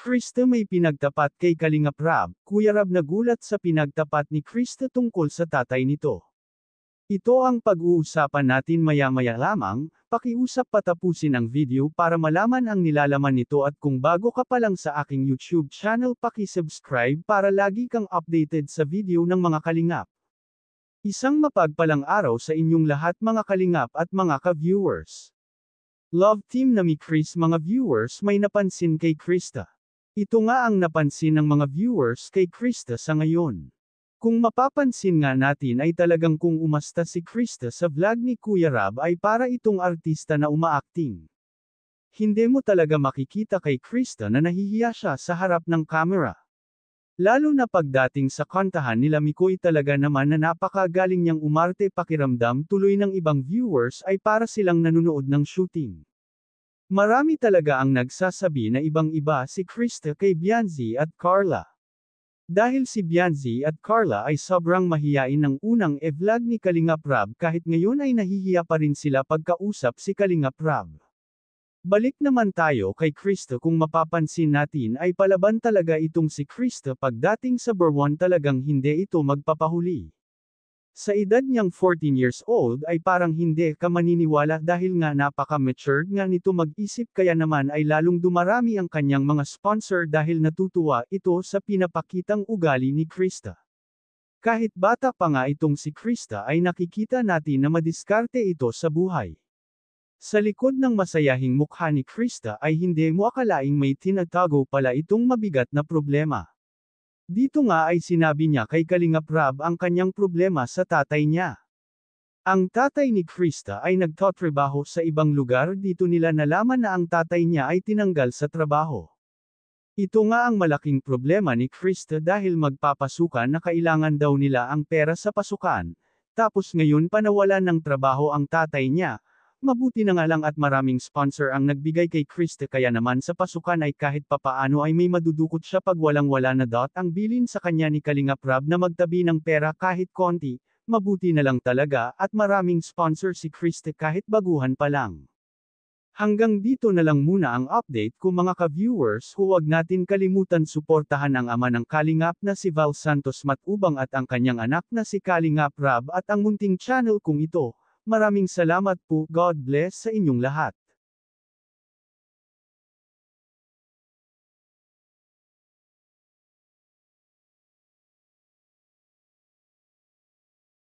Krista may pinagtapat kay Kalingap Rab. Kuya Rab nagulat sa pinagtapat ni Krista tungkol sa tatay nito. Ito ang pag-uusapan natin maya-maya lamang. Pakiusap patapusin ang video para malaman ang nilalaman nito at kung bago ka pa lang sa aking YouTube channel paki-subscribe para lagi kang updated sa video ng mga kalingap. Isang mapagpalang araw sa inyong lahat mga kalingap at mga ka-viewers. Love team na mi Chris mga viewers may napansin kay Krista. Ito nga ang napansin ng mga viewers kay Krista sa ngayon. Kung mapapansin nga natin ay talagang kung umasta si Krista sa vlog ni Kuya Rab ay para itong artista na umaacting. Hindi mo talaga makikita kay Krista na nahihiya siya sa harap ng camera. Lalo na pagdating sa kantahan nila Mikoy talaga naman na napakagaling niyang umarte pakiramdam tuloy ng ibang viewers ay para silang nanunood ng shooting. Marami talaga ang nagsasabi na ibang-iba si Krista kay Bianzi at Carla. Dahil si Bianzi at Carla ay sobrang mahiyain ng unang e-vlog ni Kalingap Rab kahit ngayon ay nahihiya pa rin sila pagkausap si Kalingap Rab. Balik naman tayo kay Krista kung mapapansin natin ay palaban talaga itong si Krista pagdating sa Berwan talagang hindi ito magpapahuli. Sa edad niyang 14 years old ay parang hindi ka maniniwala dahil nga napaka-matured nga nito mag-isip kaya naman ay lalong dumarami ang kanyang mga sponsor dahil natutuwa ito sa pinapakitang ugali ni Krista. Kahit bata pa nga itong si Krista ay nakikita natin na madiskarte ito sa buhay. Sa likod ng masayahing mukha ni Krista ay hindi mo akalaing may tinatago pala itong mabigat na problema. Dito nga ay sinabi niya kay Kalingap Rab ang kanyang problema sa tatay niya. Ang tatay ni Krista ay nagtatrabaho sa ibang lugar dito nila nalaman na ang tatay niya ay tinanggal sa trabaho. Ito nga ang malaking problema ni Krista dahil magpapasukan na kailangan daw nila ang pera sa pasukan, tapos ngayon panawalan ng trabaho ang tatay niya. Mabuti na nga lang at maraming sponsor ang nagbigay kay Krista kaya naman sa pasukan ay kahit papaano ay may madudukot siya pag walang-wala na ang bilin sa kanya ni Kalingap Rab na magtabi ng pera kahit konti, mabuti na lang talaga at maraming sponsor si Krista kahit baguhan pa lang. Hanggang dito na lang muna ang update ko mga ka-viewers huwag natin kalimutan suportahan ang ama ng Kalingap na si Val Santos Matubang at ang kanyang anak na si Kalingap Rab at ang munting channel kong ito. Maraming salamat po, God bless sa inyong lahat.